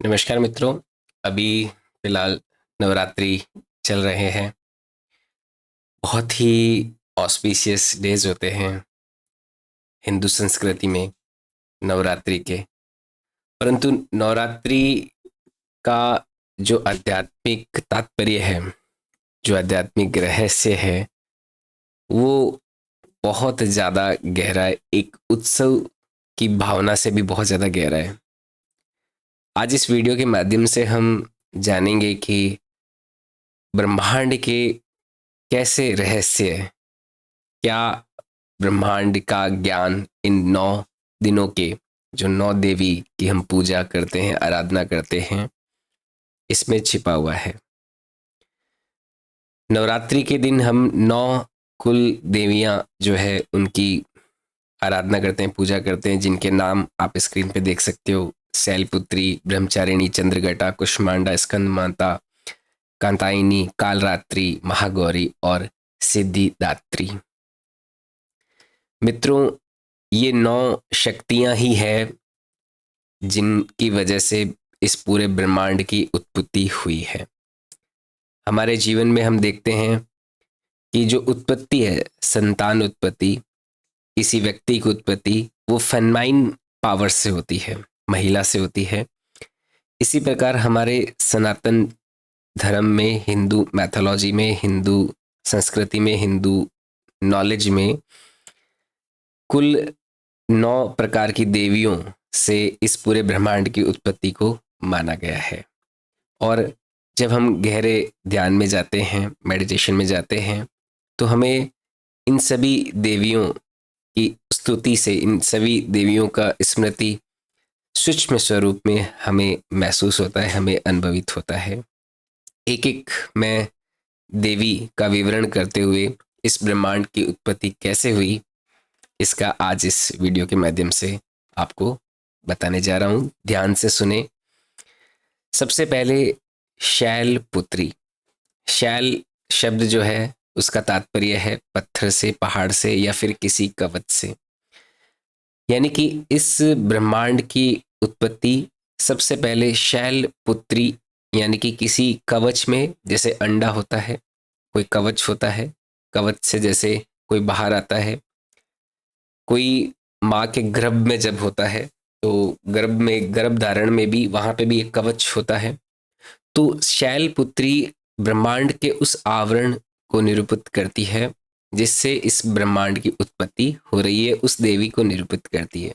नमस्कार मित्रों। अभी फिलहाल नवरात्रि चल रहे हैं। बहुत ही ऑस्पिशियस डेज होते हैं हिंदू संस्कृति में नवरात्रि के। परंतु नवरात्रि का जो आध्यात्मिक तात्पर्य है, जो आध्यात्मिक रहस्य है, वो बहुत ज़्यादा गहरा है। एक उत्सव की भावना से भी बहुत ज़्यादा गहरा है। आज इस वीडियो के माध्यम से हम जानेंगे कि ब्रह्मांड के कैसे रहस्य, क्या ब्रह्मांड का ज्ञान इन 9 दिनों के, जो 9 देवी की हम पूजा करते हैं, आराधना करते हैं, इसमें छिपा हुआ है। नवरात्रि के दिन हम 9 कुल देवियां जो है उनकी आराधना करते हैं, पूजा करते हैं, जिनके नाम आप स्क्रीन पे देख सकते हो। शैलपुत्री, ब्रह्मचारिणी, चंद्रघटा, कुष्मांडा, स्कंद माता, कांतायनी, कालरात्रि, महागौरी और सिद्धिदात्री। मित्रों, ये 9 शक्तियां ही है जिनकी वजह से इस पूरे ब्रह्मांड की उत्पत्ति हुई है। हमारे जीवन में हम देखते हैं कि जो उत्पत्ति है, संतान उत्पत्ति, किसी व्यक्ति की उत्पत्ति, वो फेमाइन पावर से होती है, महिला से होती है। इसी प्रकार हमारे सनातन धर्म में, हिंदू मैथोलॉजी में, हिंदू संस्कृति में, हिंदू नॉलेज में कुल 9 प्रकार की देवियों से इस पूरे ब्रह्मांड की उत्पत्ति को माना गया है। और जब हम गहरे ध्यान में जाते हैं, मेडिटेशन में जाते हैं, तो हमें इन सभी देवियों की स्तुति से, इन सभी देवियों का स्मृति सूक्ष्म स्वरूप में हमें महसूस होता है, हमें अनुभवित होता है। एक एक मैं देवी का विवरण करते हुए इस ब्रह्मांड की उत्पत्ति कैसे हुई, इसका आज इस वीडियो के माध्यम से आपको बताने जा रहा हूँ। ध्यान से सुने। सबसे पहले शैलपुत्री। शैल शब्द जो है उसका तात्पर्य है पत्थर से, पहाड़ से या फिर किसी कवच से। यानी कि इस ब्रह्मांड की उत्पत्ति सबसे पहले शैलपुत्री यानी कि किसी कवच में, जैसे अंडा होता है, कोई कवच होता है, कवच से जैसे कोई बाहर आता है। कोई माँ के गर्भ में जब होता है तो गर्भ में, गर्भ धारण में भी वहां पे भी एक कवच होता है। तो शैलपुत्री ब्रह्मांड के उस आवरण को निरूपित करती है जिससे इस ब्रह्मांड की उत्पत्ति हो रही है, उस देवी को निरूपित करती है।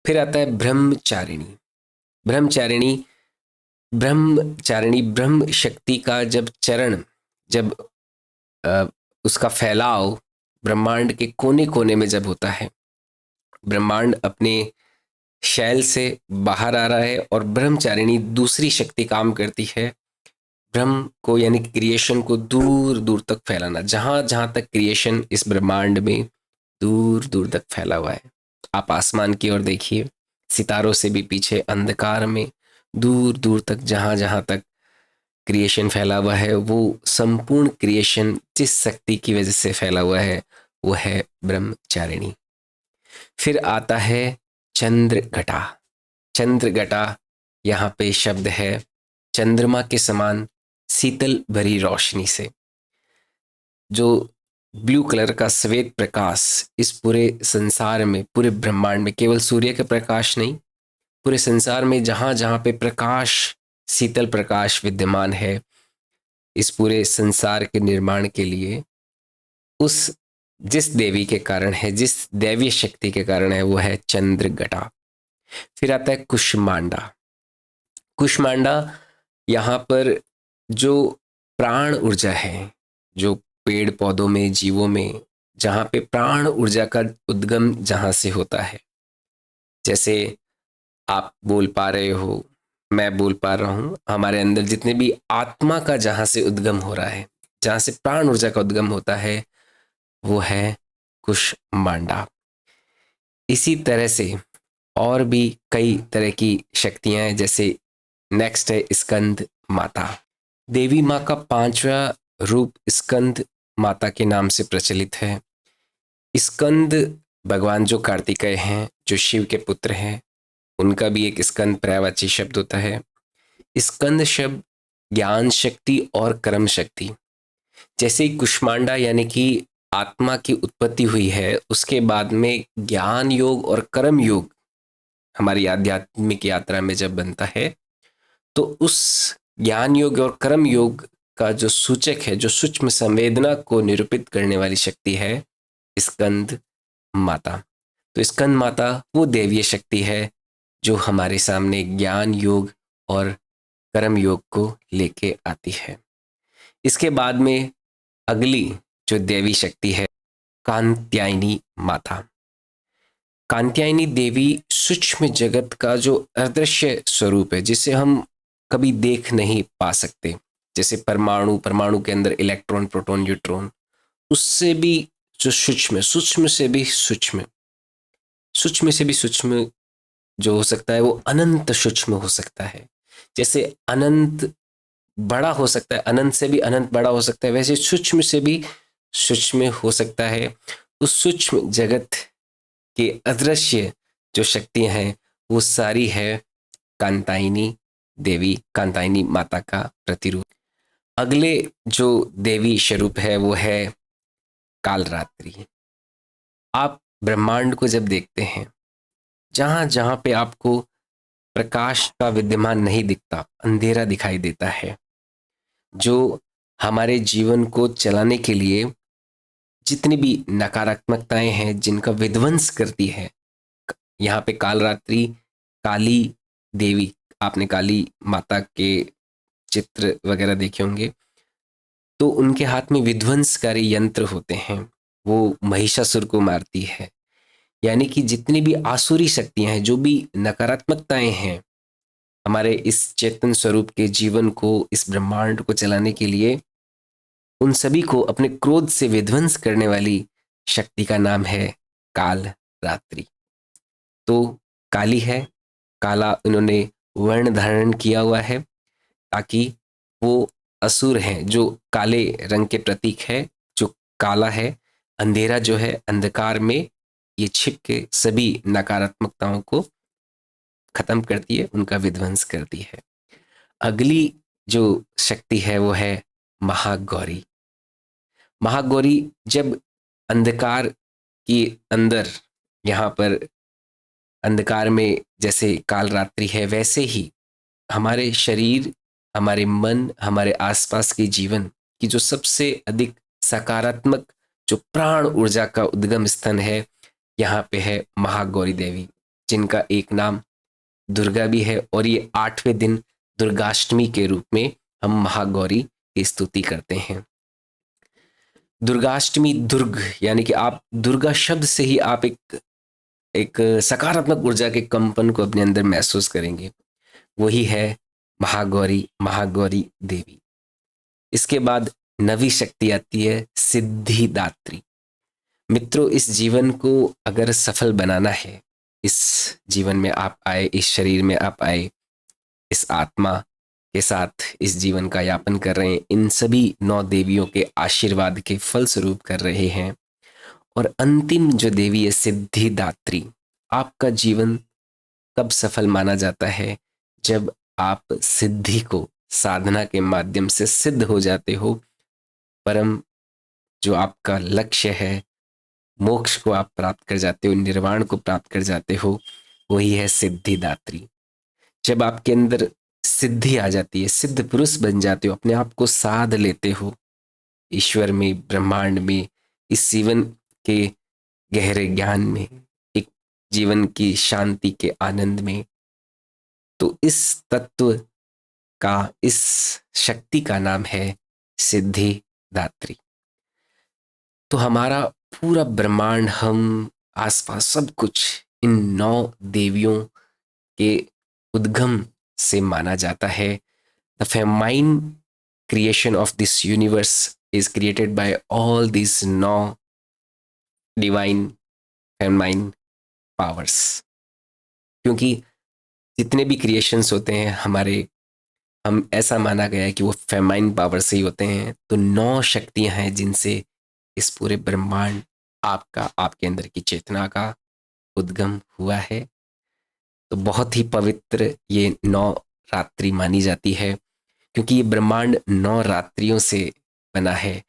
फिर आता है ब्रह्मचारिणी। ब्रह्मचारिणी, ब्रह्मचारिणी ब्रह्म शक्ति का जब चरण, जब अ, उसका फैलाव ब्रह्मांड के कोने कोने में जब होता है, ब्रह्मांड अपने शैल से बाहर आ रहा है और ब्रह्मचारिणी दूसरी शक्ति काम करती है ब्रह्म को, यानी क्रिएशन को दूर दूर तक फैलाना। जहां जहां तक क्रिएशन इस ब्रह्मांड में दूर दूर तक फैला हुआ है, आप आसमान की ओर देखिए, सितारों से भी पीछे अंधकार में दूर दूर तक जहां जहां तक क्रिएशन फैला हुआ है, वो संपूर्ण क्रिएशन जिस शक्ति की वजह से फैला हुआ है वो है ब्रह्मचारिणी। फिर आता है चंद्रघटा। चंद्रघटा, यहाँ पे शब्द है चंद्रमा के समान शीतल भरी रोशनी से। जो ब्लू कलर का श्वेत प्रकाश इस पूरे संसार में, पूरे ब्रह्मांड में, केवल सूर्य का प्रकाश नहीं, पूरे संसार में जहां जहां पे प्रकाश, शीतल प्रकाश विद्यमान है, इस पूरे संसार के निर्माण के लिए उस जिस देवी के कारण है, जिस दैवीय शक्ति के कारण है, वो है चंद्रघटा। फिर आता है कुष्मांडा। कुष्मांडा, यहाँ पर जो प्राण ऊर्जा है, जो पेड़ पौधों में, जीवों में, जहाँ पे प्राण ऊर्जा का उद्गम जहाँ से होता है, जैसे आप बोल पा रहे हो, मैं बोल पा रहा हूँ, हमारे अंदर जितने भी आत्मा का जहाँ से उद्गम हो रहा है, जहाँ से प्राण ऊर्जा का उद्गम होता है, वो है कुष्मांडा। इसी तरह से और भी कई तरह की शक्तियां हैं। जैसे नेक्स्ट है स्कंद माता। देवी माँ का 5वां रूप स्कंद माता के नाम से प्रचलित है। स्कंद भगवान जो कार्तिकेय हैं, जो शिव के पुत्र हैं, उनका भी एक स्कंद पर्यायवाची शब्द होता है। स्कंद शब्द ज्ञान शक्ति और कर्म शक्ति, जैसे ही कुष्मांडा यानी कि आत्मा की उत्पत्ति हुई है, उसके बाद में ज्ञान योग और कर्म योग हमारी आध्यात्मिक यात्रा में जब बनता है, तो उस ज्ञान योग और कर्म योग का जो सूचक है, जो सूक्ष्म संवेदना को निरूपित करने वाली शक्ति है, स्कंद माता। तो स्कंद माता वो देवीय शक्ति है जो हमारे सामने ज्ञान योग और कर्म योग को लेके आती है। इसके बाद में अगली जो देवी शक्ति है, कात्यायनी माता। कात्यायनी देवी सूक्ष्म जगत का जो अदृश्य स्वरूप है, जिसे हम कभी देख नहीं पा सकते, जैसे परमाणु, परमाणु के अंदर इलेक्ट्रॉन प्रोटॉन न्यूट्रॉन, उससे भी जो सूक्ष्म, सूक्ष्म से भी सूक्ष्म, सूक्ष्म से भी सूक्ष्म जो हो सकता है वो अनंत सूक्ष्म हो सकता है। जैसे अनंत बड़ा हो सकता है, अनंत से भी अनंत बड़ा हो सकता है, वैसे सूक्ष्म से भी सूक्ष्म हो सकता है। उस सूक्ष्म जगत के अदृश्य जो शक्तियां हैं वो सारी है कात्यायनी देवी, कात्यायनी माता का प्रतिरूप। अगले जो देवी स्वरूप है वो है कालरात्रि। आप ब्रह्मांड को जब देखते हैं, जहां जहां पे आपको प्रकाश का विद्यमान नहीं दिखता, अंधेरा दिखाई देता है, जो हमारे जीवन को चलाने के लिए जितनी भी नकारात्मकताएं हैं जिनका विध्वंस करती है, यहाँ पे कालरात्रि, काली देवी, आपने काली माता के चित्र वगैरह देखे होंगे, तो उनके हाथ में विध्वंसकारी यंत्र होते हैं, वो महिषासुर को मारती है। यानी कि जितनी भी आसुरी शक्तियां हैं, जो भी नकारात्मकताएं हैं हमारे इस चेतन स्वरूप के जीवन को, इस ब्रह्मांड को चलाने के लिए, उन सभी को अपने क्रोध से विध्वंस करने वाली शक्ति का नाम है काल रात्रि। तो काली है, काला इन्होंने वर्ण धारण किया हुआ है ताकि वो असुर हैं जो काले रंग के प्रतीक है, जो काला है, अंधेरा जो है, अंधकार में ये छिप के सभी नकारात्मकताओं को खत्म करती है, उनका विध्वंस करती है। अगली जो शक्ति है वो है महागौरी। महागौरी जब अंधकार के अंदर, यहाँ पर अंधकार में जैसे काल रात्रि है, वैसे ही हमारे शरीर, हमारे मन, हमारे आसपास के जीवन की जो सबसे अधिक सकारात्मक, जो प्राण ऊर्जा का उद्गम स्थान है, यहाँ पे है महागौरी देवी, जिनका एक नाम दुर्गा भी है। और ये 8वें दिन दुर्गाष्टमी के रूप में हम महागौरी की स्तुति करते हैं। दुर्गाष्टमी, दुर्ग यानी कि आप दुर्गा शब्द से ही आप एक सकारात्मक ऊर्जा के कंपन को अपने अंदर महसूस करेंगे। वही है महागौरी, महागौरी देवी। इसके बाद नवी शक्ति आती है सिद्धिदात्री। मित्रों, इस जीवन को अगर सफल बनाना है, इस जीवन में आप आए, इस शरीर में आप आए, इस आत्मा के साथ इस जीवन का यापन कर रहे हैं, इन सभी 9 देवियों के आशीर्वाद के फलस्वरूप कर रहे हैं। और अंतिम जो देवी है सिद्धिदात्री। आपका जीवन तब सफल माना जाता है जब आप सिद्धि को साधना के माध्यम से सिद्ध हो जाते हो। परम जो आपका लक्ष्य है, मोक्ष को आप प्राप्त कर जाते हो, निर्वाण को प्राप्त कर जाते हो, वही है सिद्धिदात्री। जब आपके अंदर सिद्धि आ जाती है, सिद्ध पुरुष बन जाते हो, अपने आप को साध लेते हो ईश्वर में, ब्रह्मांड में, इस जीवन के गहरे ज्ञान में, एक जीवन की शांति के आनंद में, तो इस तत्व का, इस शक्ति का नाम है सिद्धिदात्री। तो हमारा पूरा ब्रह्मांड, हम आसपास सब कुछ इन 9 देवियों के उद्गम से माना जाता है। The famine creation of this universe is created by all these 9 divine feminine powers। क्योंकि जितने भी क्रिएशंस होते हैं हमारे, हम ऐसा माना गया है कि वो फेमाइन पावर से ही होते हैं। तो 9 शक्तियां हैं जिनसे इस पूरे ब्रह्मांड, आपका, आपके अंदर की चेतना का उद्गम हुआ है। तो बहुत ही पवित्र ये 9 रात्रि मानी जाती है, क्योंकि ये ब्रह्मांड 9 रात्रियों से बना है।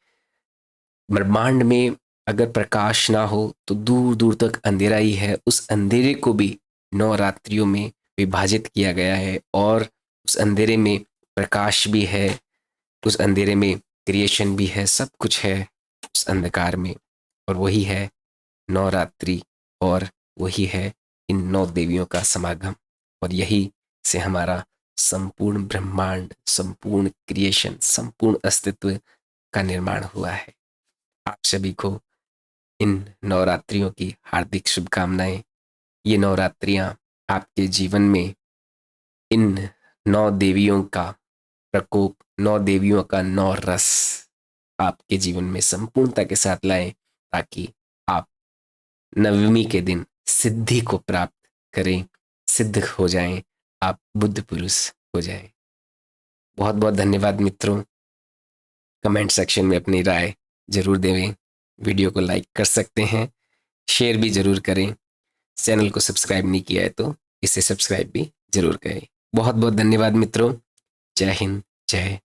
ब्रह्मांड में अगर प्रकाश ना हो तो दूर दूर तक अंधेरा ही है। उस अंधेरे को भी 9 रात्रियों में विभाजित किया गया है, और उस अंधेरे में प्रकाश भी है, उस अंधेरे में क्रिएशन भी है, सब कुछ है उस अंधकार में। और वही है 9 रात्रि, और वही है इन 9 देवियों का समागम। और यही से हमारा संपूर्ण ब्रह्मांड, संपूर्ण क्रिएशन, संपूर्ण अस्तित्व का निर्माण हुआ है। आप सभी को इन नवरात्रियों की हार्दिक शुभकामनाएं। ये नवरात्रियां आपके जीवन में इन 9 देवियों का प्रकोप, 9 देवियों का 9 रस आपके जीवन में संपूर्णता के साथ लाएं, ताकि आप नवमी के दिन सिद्धि को प्राप्त करें, सिद्ध हो जाएं, आप बुद्ध पुरुष हो जाएं। बहुत बहुत धन्यवाद मित्रों। कमेंट सेक्शन में अपनी राय जरूर देवें। वीडियो को लाइक कर सकते हैं, शेयर भी जरूर करें। चैनल को सब्सक्राइब नहीं किया है तो इसे सब्सक्राइब भी जरूर करें। बहुत बहुत धन्यवाद मित्रों। जय हिंद, जय